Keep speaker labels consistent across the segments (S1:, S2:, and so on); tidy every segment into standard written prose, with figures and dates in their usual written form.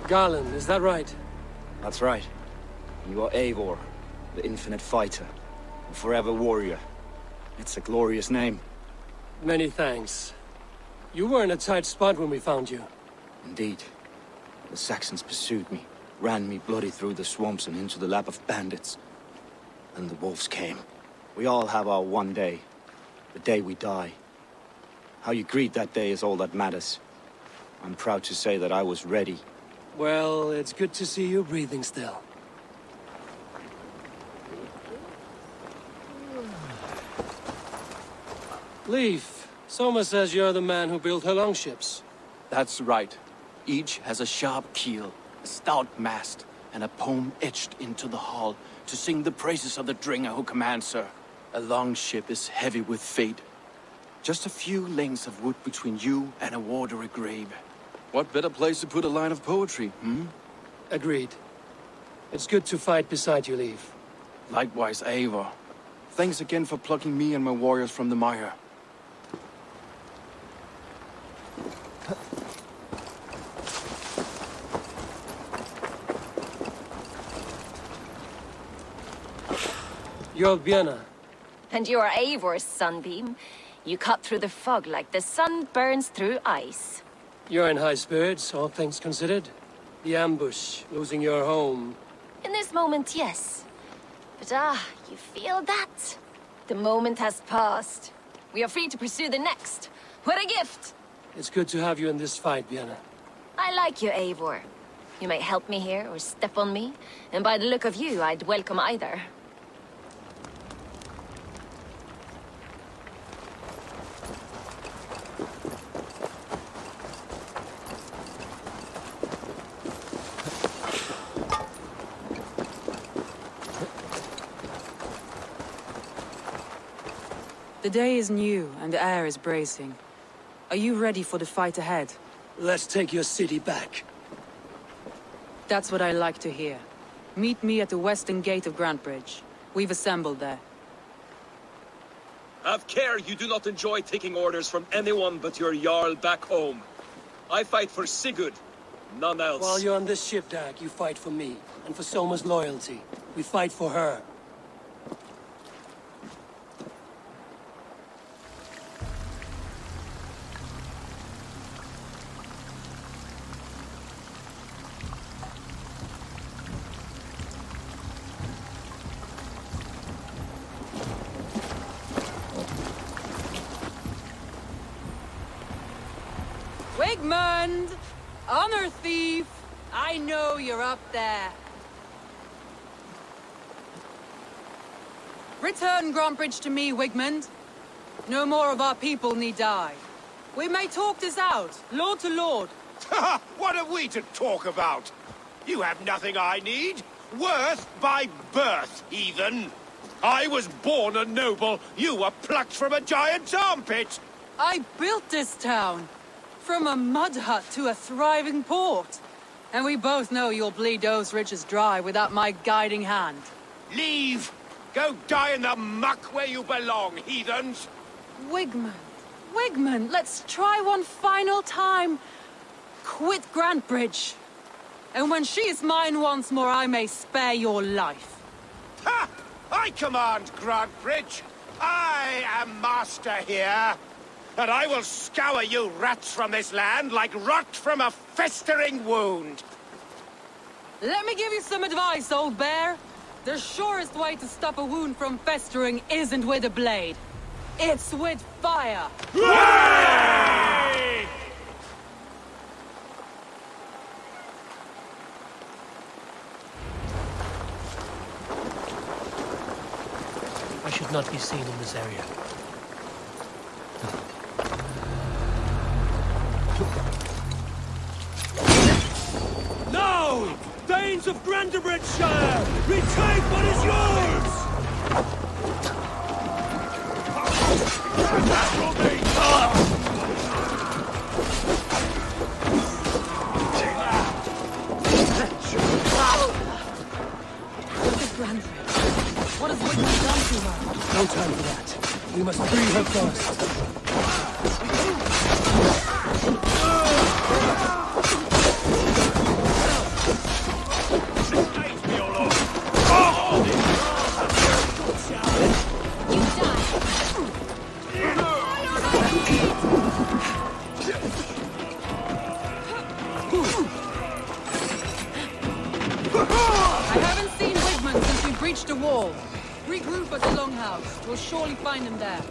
S1: Garland, is that right?
S2: That's right. You are Eivor, the infinite fighter, the forever warrior. It's a glorious name.
S1: Many thanks. You were in a tight spot when we found you.
S2: Indeed. The Saxons pursued me, ran me bloody through the swamps and into the lap of bandits. And the wolves came. We all have our one day. The day we die. How you greet that day is all that matters. I'm proud to say that I was ready.
S1: Well, it's good to see you breathing still. Leif, Soma says you're the man who built her longships.
S3: That's right. Each has a sharp keel, a stout mast, and a poem etched into the hull to sing the praises of the Dringer who commands her. A longship is heavy with fate. Just a few lengths of wood between you and a watery grave. What better place to put a line of poetry, hmm?
S1: Agreed. It's good to fight beside you, Leif.
S3: Likewise, Eivor. Thanks again for plucking me and my warriors from the mire.
S1: You're Björna.
S4: And you are Eivor's sunbeam. You cut through the fog like the sun burns through ice.
S1: You're in high spirits, all things considered. The ambush, losing your home.
S4: In this moment, yes. But you feel that? The moment has passed. We are free to pursue the next. What a gift!
S1: It's good to have you in this fight, Björna.
S4: I like you, Eivor. You may help me here or step on me, and by the look of you, I'd welcome either.
S5: The day is new, and the air is bracing. Are you ready for the fight ahead?
S1: Let's take your city back.
S5: That's what I like to hear. Meet me at the western gate of Grantebridge. We've assembled there.
S6: Have care you do not enjoy taking orders from anyone but your Jarl back home. I fight for Sigurd, none else.
S1: While you're on this ship, Dag, you fight for me, and for Soma's loyalty. We fight for her.
S5: Wigmund! Honor thief! I know you're up there. Return Grantebridge to me, Wigmund. No more of our people need die. We may talk this out, lord to lord.
S7: What have we to talk about? You have nothing I need. Worth by birth, heathen. I was born a noble. You were plucked from a giant's armpit.
S5: I built this town. From a mud hut to a thriving port. And we both know you'll bleed those riches dry without my guiding hand.
S7: Leave! Go die in the muck where you belong, heathens!
S5: Wigmund, Wigmund, let's try one final time. Quit Grantebridge. And when she is mine once more, I may spare your life.
S7: Ha! I command Grantebridge. I am master here. And I will scour you rats from this land like rot from a festering wound.
S5: Let me give you some advice, old bear. The surest way to stop a wound from festering isn't with a blade. It's with fire.
S7: Hooray!
S1: I should not be seen in this area. No! Danes of Grantebridgeshire! Retake what is yours!
S5: What has Wigmund done to her?
S1: No time for that. We must free her first.
S5: Regroup at the Longhouse. We'll surely find them there.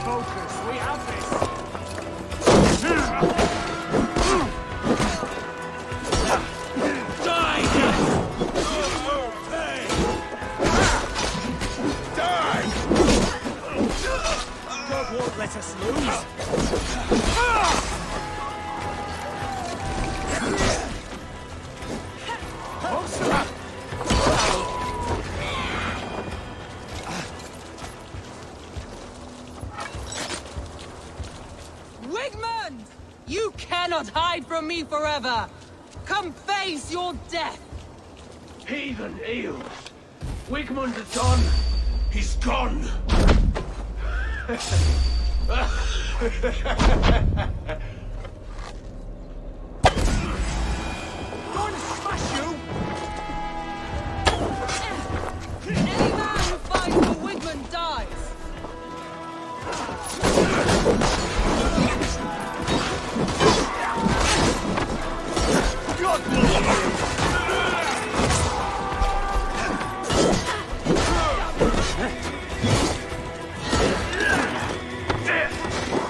S7: Focus, we have this! Die! Die! God won't let us lose!
S5: Wigmund! You cannot hide from me forever! Come face your death!
S7: Heathen eels! Wigmund is gone! He's gone! Going to smash you!
S5: Any man who fights for Wigmund dies!
S7: God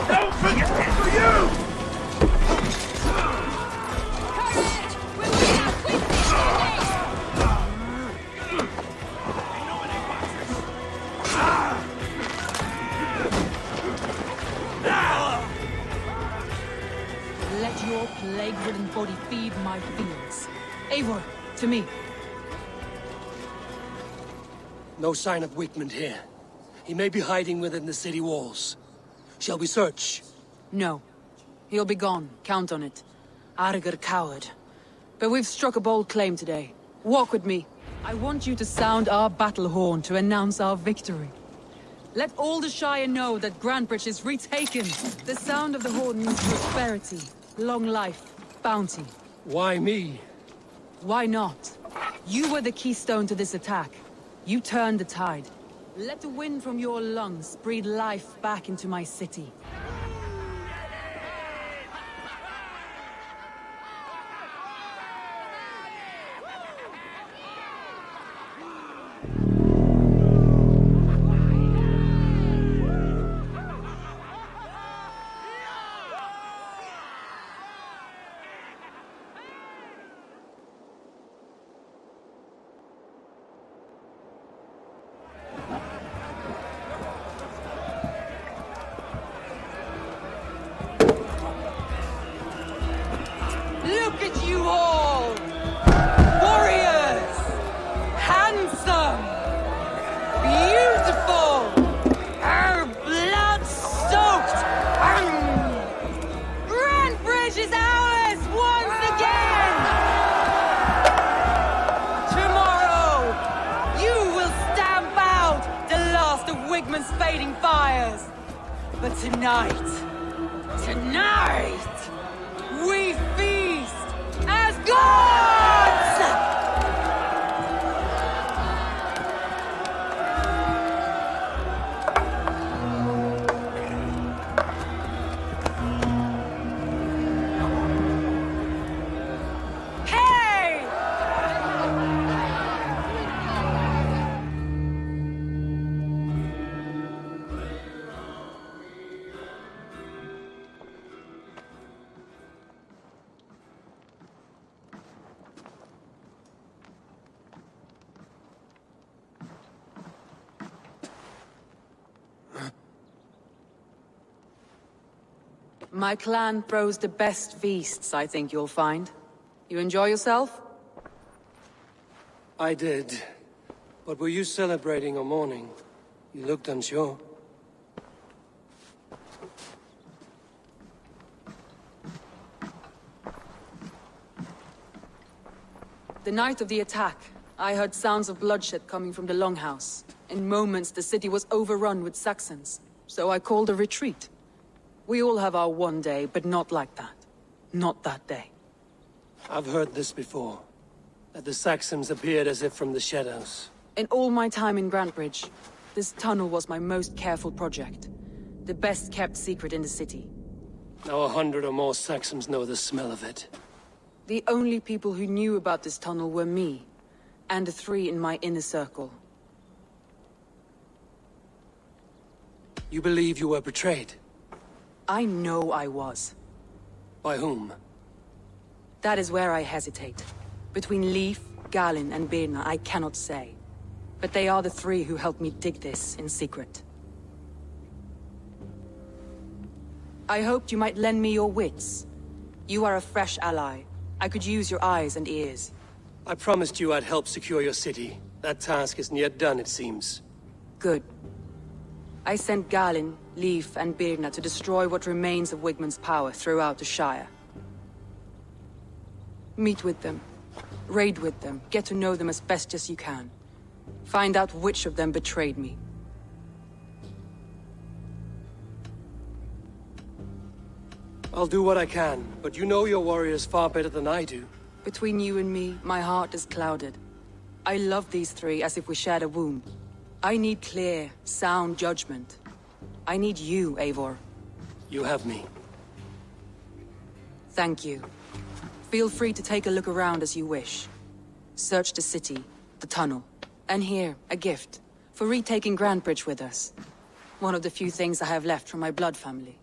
S7: don't forget it for you!
S4: Courage! We'll be out quickly!
S5: Let your plague-ridden body feed my fields. Eivor, to me.
S1: No sign of Wigmund here. He may be hiding within the city walls. Shall we search?
S5: No. He'll be gone. Count on it. Arger coward. But we've struck a bold claim today. Walk with me. I want you to sound our battle horn to announce our victory. Let all the Shire know that Grantbridge is retaken. The sound of the horn means prosperity, long life, bounty.
S1: Why me?
S5: Why not? You were the keystone to this attack. You turned the tide. Let the wind from your lungs breathe life back into my city. Look at you all! Warriors! Handsome! Beautiful! Blood-soaked! Grantbridge is ours once again! Tomorrow, you will stamp out the last of Wigmund's fading fires. But tonight, we feast as gods! Hey! My clan throws the best feasts, I think you'll find. You enjoy yourself?
S1: I did. But were you celebrating or mourning? You looked unsure.
S5: The night of the attack, I heard sounds of bloodshed coming from the Longhouse. In moments, the city was overrun with Saxons, so I called a retreat. We all have our one day, but not like that. Not that day.
S1: I've heard this before. That the Saxons appeared as if from the shadows.
S5: In all my time in Grantbridge, this tunnel was my most careful project. The best kept secret in the city.
S1: Now 100 or more Saxons know the smell of it.
S5: The only people who knew about this tunnel were me, and the 3 in my inner circle.
S1: You believe you were betrayed?
S5: I know I was.
S1: By whom?
S5: That is where I hesitate. Between Leif, Galin, and Birna, I cannot say. But they are the 3 who helped me dig this in secret. I hoped you might lend me your wits. You are a fresh ally. I could use your eyes and ears.
S1: I promised you I'd help secure your city. That task isn't yet done, it seems.
S5: Good. I sent Galin, Leif, and Birna to destroy what remains of Wigmund's power throughout the Shire. Meet with them. Raid with them. Get to know them as best as you can. Find out which of them betrayed me.
S1: I'll do what I can, but you know your warriors far better than I do.
S5: Between you and me, my heart is clouded. I love these 3 as if we shared a womb. I need clear, sound judgment. I need you, Eivor.
S1: You have me.
S5: Thank you. Feel free to take a look around as you wish. Search the city, the tunnel, and here, a gift, for retaking Grandbridge with us. One of the few things I have left from my blood family.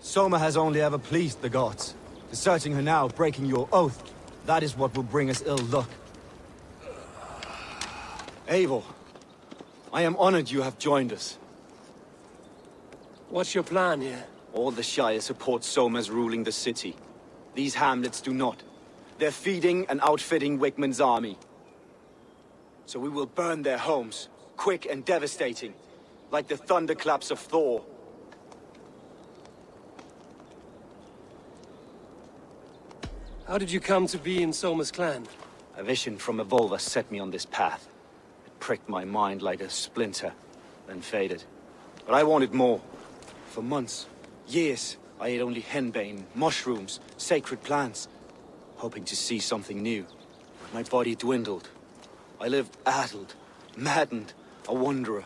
S2: Soma has only ever pleased the gods. Deserting her now, breaking your oath, that is what will bring us ill luck. Eivor, I am honored you have joined us.
S1: What's your plan here?
S2: All the Shire support Soma's ruling the city. These hamlets do not. They're feeding and outfitting Wigmund's army. So we will burn their homes, quick and devastating, like the thunderclaps of Thor.
S1: How did you come to be in Soma's clan?
S2: A vision from Eivor set me on this path. It pricked my mind like a splinter, then faded. But I wanted more. For months, years, I ate only henbane, mushrooms, sacred plants, hoping to see something new. But my body dwindled. I lived addled, maddened, a wanderer,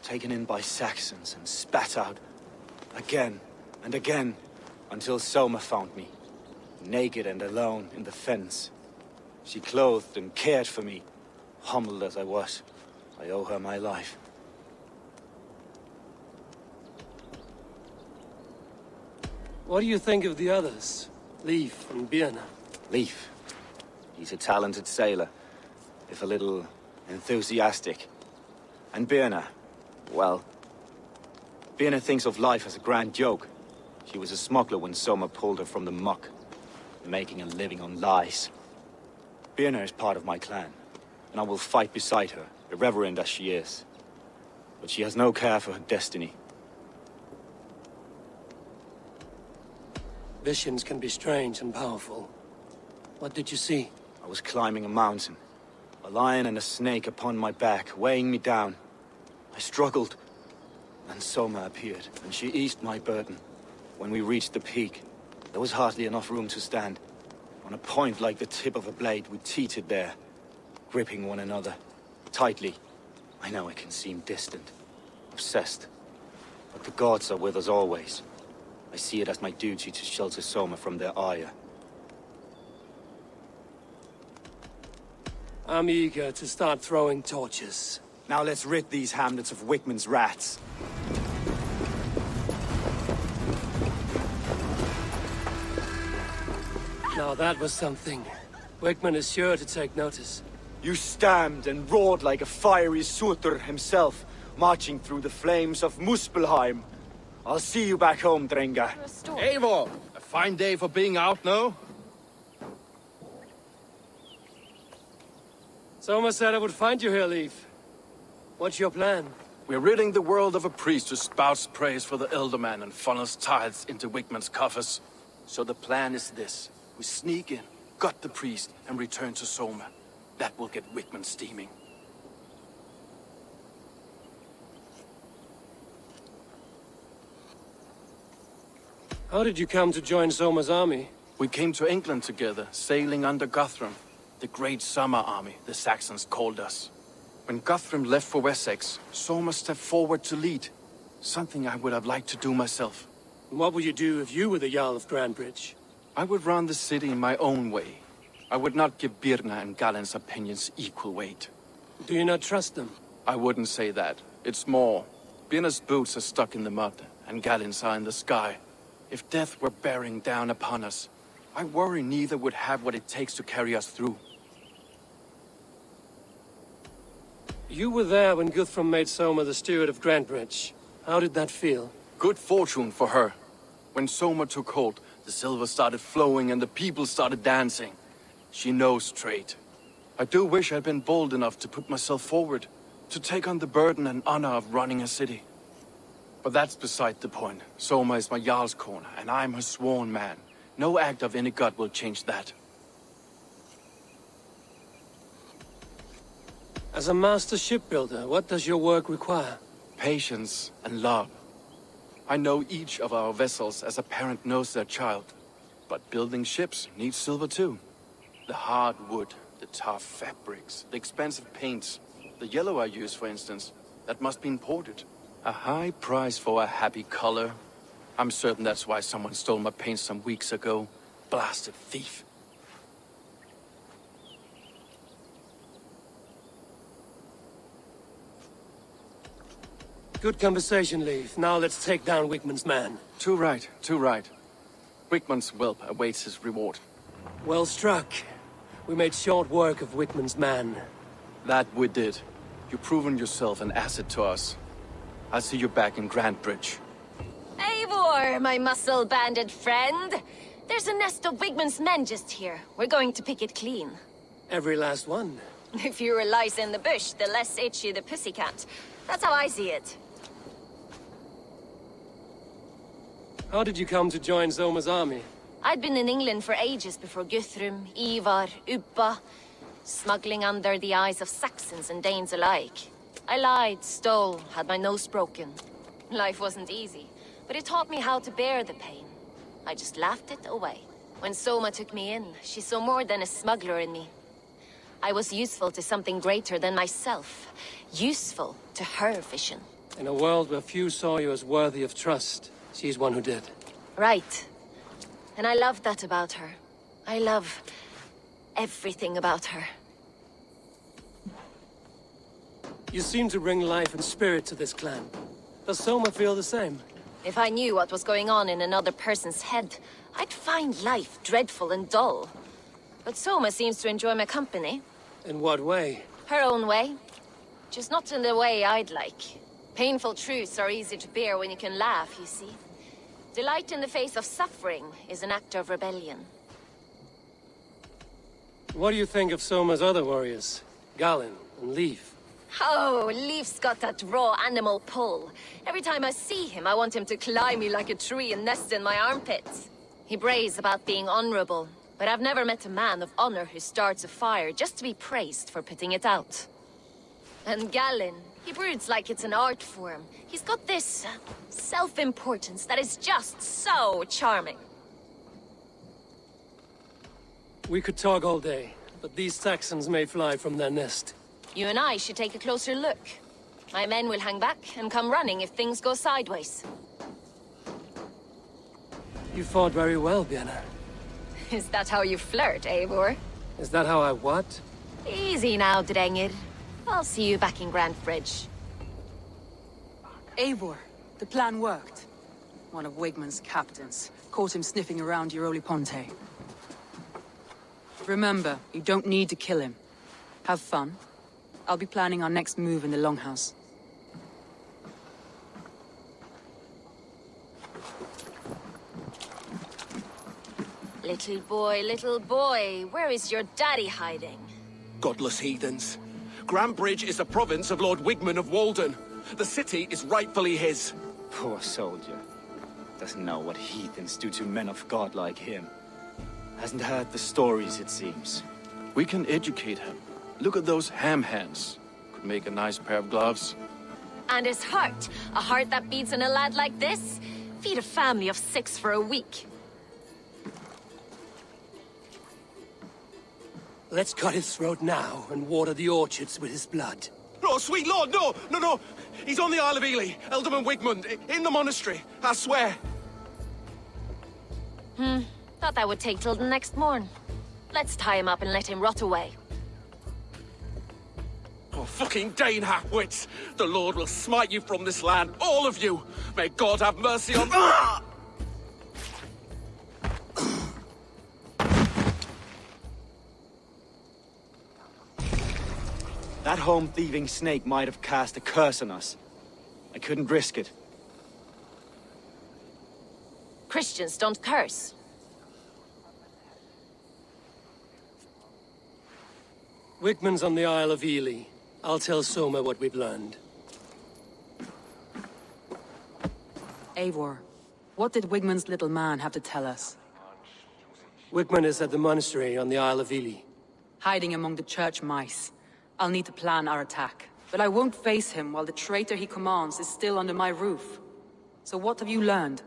S2: taken in by Saxons and spat out again and again, until Soma found me, naked and alone in the fens. She clothed and cared for me, humbled as I was. I owe her my life.
S1: What do you think of the others? Leif and Birna?
S2: Leif. He's a talented sailor, if a little enthusiastic. And Birna, well, Birna thinks of life as a grand joke. She was a smuggler when Soma pulled her from the muck, making a living on lies. Birna is part of my clan, and I will fight beside her, irreverent as she is. But she has no care for her destiny.
S1: Visions can be strange and powerful. What did you see?
S2: I was climbing a mountain. A lion and a snake upon my back, weighing me down. I struggled. Then Soma appeared, and she eased my burden. When we reached the peak, there was hardly enough room to stand. On a point like the tip of a blade, we teetered there, gripping one another, tightly. I know it can seem distant, obsessed, but the gods are with us always. I see it as my duty to shelter Soma from their ire.
S1: I'm eager to start throwing torches.
S2: Now let's rid these hamlets of Wigmund's rats.
S1: Now that was something. Wigmund is sure to take notice.
S2: You stamped and roared like a fiery Surtur himself, marching through the flames of Muspelheim. I'll see you back home, Drenga.
S8: Eivor! A fine day for being out, no?
S1: Soma said I would find you here, Leif. What's your plan?
S3: We're ridding the world of a priest who spouts praise for the Elderman and funnels tithes into Wigmund's coffers. So the plan is this. We sneak in, gut the priest, and return to Soma. That will get Wigmund steaming.
S1: How did you come to join Soma's army?
S3: We came to England together, sailing under Guthrum. The Great Summer Army, the Saxons called us. When Guthrum left for Wessex, Soma stepped forward to lead. Something I would have liked to do myself.
S1: And what would you do if you were the Jarl of Grandbridge?
S3: I would run the city in my own way. I would not give Birna and Galen's opinions equal weight.
S1: Do you not trust them?
S3: I wouldn't say that. It's more. Birna's boots are stuck in the mud, and Galen's are in the sky. If death were bearing down upon us, I worry neither would have what it takes to carry us through.
S1: You were there when Guthrum made Soma the steward of Grantbridge. How did that feel?
S3: Good fortune for her. When Soma took hold, the silver started flowing and the people started dancing. She knows trade. I do wish I'd been bold enough to put myself forward, to take on the burden and honor of running a city. But that's beside the point. Soma is my Jarl's corner, and I'm her sworn man. No act of any god will change that.
S1: As a master shipbuilder, what does your work require?
S3: Patience and love. I know each of our vessels as a parent knows their child. But building ships needs silver too. The hard wood, the tough fabrics, the expensive paints. The yellow I use, for instance, that must be imported. A high price for a happy color. I'm certain that's why someone stole my paint some weeks ago. Blasted thief.
S1: Good conversation, Leif. Now let's take down Wickman's man.
S3: Too right, too right. Wickman's whelp awaits his reward.
S1: Well struck. We made short work of Wickman's man.
S3: That we did. You've proven yourself an asset to us. I'll see you back in Grantbridge.
S4: Eivor, my muscle-banded friend. There's a nest of Wigman's men just here. We're going to pick it clean.
S1: Every last one.
S4: The fewer lice in the bush, the less itchy the pussycat. That's how I see it.
S1: How did you come to join Soma's army?
S4: I'd been in England for ages before Guthrum, Eivor, Ubba, smuggling under the eyes of Saxons and Danes alike. I lied, stole, had my nose broken. Life wasn't easy, but it taught me how to bear the pain. I just laughed it away. When Soma took me in, she saw more than a smuggler in me. I was useful to something greater than myself. Useful to her vision.
S1: In a world where few saw you as worthy of trust, she's one who did.
S4: Right. And I love that about her. I love everything about her.
S1: You seem to bring life and spirit to this clan. Does Soma feel the same?
S4: If I knew what was going on in another person's head, I'd find life dreadful and dull. But Soma seems to enjoy my company.
S1: In what way?
S4: Her own way. Just not in the way I'd like. Painful truths are easy to bear when you can laugh, you see. Delight in the face of suffering is an act of rebellion.
S1: What do you think of Soma's other warriors? Galen and Leif?
S4: Oh, Leif's got that raw animal pull. Every time I see him, I want him to climb me like a tree and nest in my armpits. He brays about being honorable, but I've never met a man of honor who starts a fire just to be praised for putting it out. And Galen, he broods like it's an art form. He's got this self-importance that is just so charming.
S1: We could talk all day, but these Saxons may fly from their nest.
S4: You and I should take a closer look. My men will hang back and come running if things go sideways.
S1: You fought very well, Björna.
S4: Is that how you flirt, Eivor?
S1: Is that how I what?
S4: Easy now, Drengir. I'll see you back in Grantbridge.
S5: Eivor, the plan worked. One of Wigman's captains caught him sniffing around Euroli Ponte. Remember, you don't need to kill him. Have fun. I'll be planning our next move in the Longhouse.
S4: Little boy, where is your daddy hiding?
S7: Godless heathens. Grantbridge is a province of Lord Wigman of Walden. The city is rightfully his.
S2: Poor soldier. Doesn't know what heathens do to men of God like him. Hasn't heard the stories, it seems.
S3: We can educate him. Look at those ham hands. Could make a nice pair of gloves.
S4: And his heart. A heart that beats in a lad like this? Feed a family of 6 for a week.
S1: Let's cut his throat now and water the orchards with his blood.
S7: Oh, sweet lord, no, no, no. He's on the Isle of Ely, Ealdorman Wigmund, in the monastery, I swear.
S4: Thought that would take till the next morn. Let's tie him up and let him rot away.
S3: Oh, fucking Dane half-wits! The Lord will smite you from this land, all of you! May God have mercy on...
S2: That home-thieving snake might have cast a curse on us. I couldn't risk it.
S4: Christians don't curse.
S1: Wickman's on the Isle of Ely. I'll tell Soma what we've learned.
S5: Eivor, what did Wigmund's little man have to tell us?
S1: Wickman is at the monastery on the Isle of Ely.
S5: Hiding among the church mice. I'll need to plan our attack. But I won't face him while the traitor he commands is still under my roof. So what have you learned?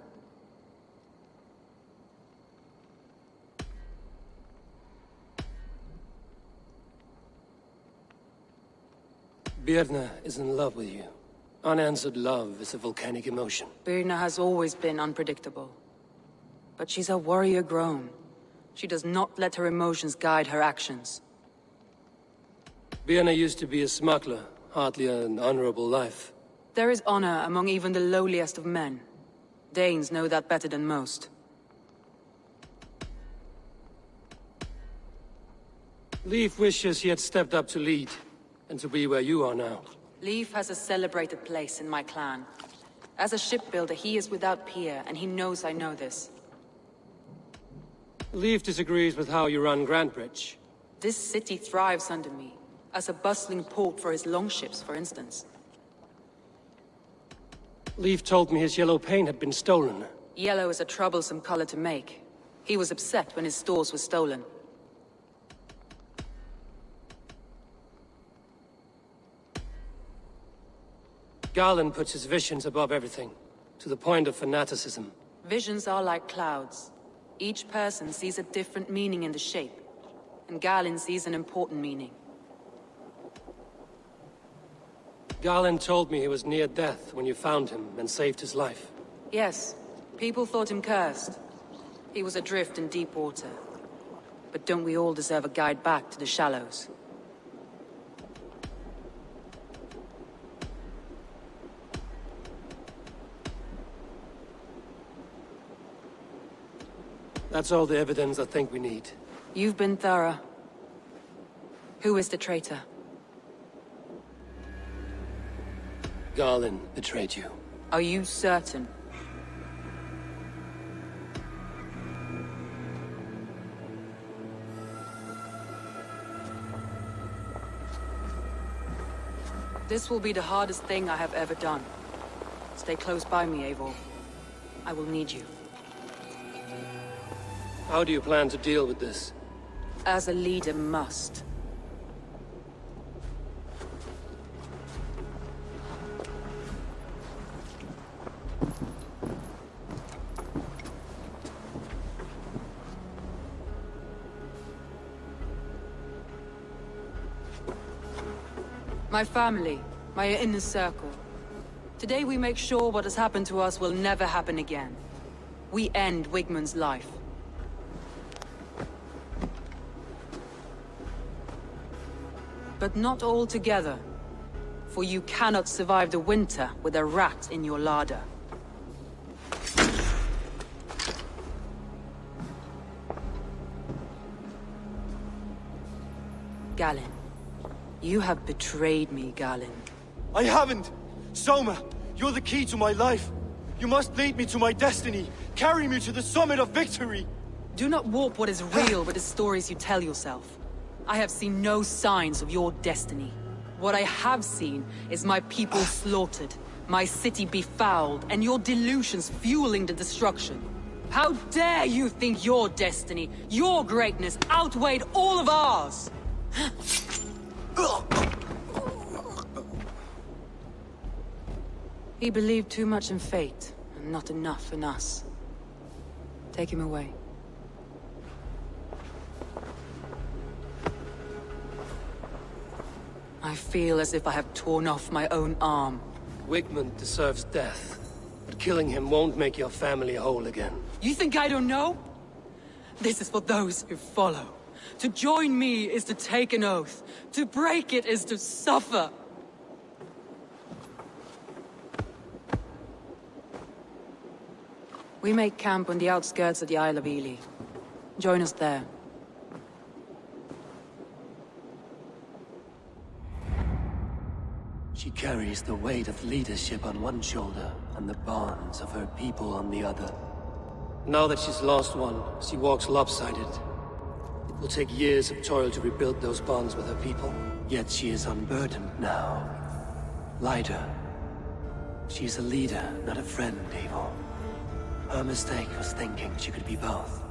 S1: Birna is in love with you. Unanswered love is a volcanic emotion.
S5: Birna has always been unpredictable. But she's a warrior grown. She does not let her emotions guide her actions.
S1: Birna used to be a smuggler, hardly an honorable life.
S5: There is honor among even the lowliest of men. Danes know that better than most.
S1: Leif wishes he had stepped up to lead, and to be where you are now.
S5: Leif has a celebrated place in my clan. As a shipbuilder, he is without peer, and he knows I know this.
S1: Leif disagrees with how you run Grantbridge.
S5: This city thrives under me, as a bustling port for his longships, for instance.
S1: Leif told me his yellow paint had been stolen.
S5: Yellow is a troublesome color to make. He was upset when his stores were stolen.
S1: Garland puts his visions above everything, to the point of fanaticism.
S5: Visions are like clouds. Each person sees a different meaning in the shape, and Garland sees an important meaning.
S1: Garland told me he was near death when you found him and saved his life.
S5: Yes, people thought him cursed. He was adrift in deep water. But don't we all deserve a guide back to the shallows?
S1: That's all the evidence I think we need.
S5: You've been thorough. Who is the traitor?
S1: Garland betrayed you.
S5: Are you certain? This will be the hardest thing I have ever done. Stay close by me, Eivor. I will need you.
S1: How do you plan to deal with this?
S5: As a leader must. My family, my inner circle. Today we make sure what has happened to us will never happen again. We end Wigmund's life. But not all together. For you cannot survive the winter with a rat in your larder. Galen. You have betrayed me, Galen.
S2: I haven't! Soma, you're the key to my life. You must lead me to my destiny. Carry me to the summit of victory.
S5: Do not warp what is real with the stories you tell yourself. I have seen no signs of your destiny. What I have seen is my people slaughtered, my city befouled, and your delusions fueling the destruction. How dare you think your destiny, your greatness, outweighed all of ours? He believed too much in fate, and not enough in us. Take him away. I feel as if I have torn off my own arm.
S1: Wigmund deserves death, but killing him won't make your family whole again.
S5: You think I don't know? This is for those who follow. To join me is to take an oath. To break it is to suffer. We make camp on the outskirts of the Isle of Ely. Join us there.
S1: She carries the weight of leadership on one shoulder and the bonds of her people on the other. Now that she's lost one, she walks lopsided. It will take years of toil to rebuild those bonds with her people. Yet she is unburdened now. Lighter. She's a leader, not a friend, Eivor. Her mistake was thinking she could be both.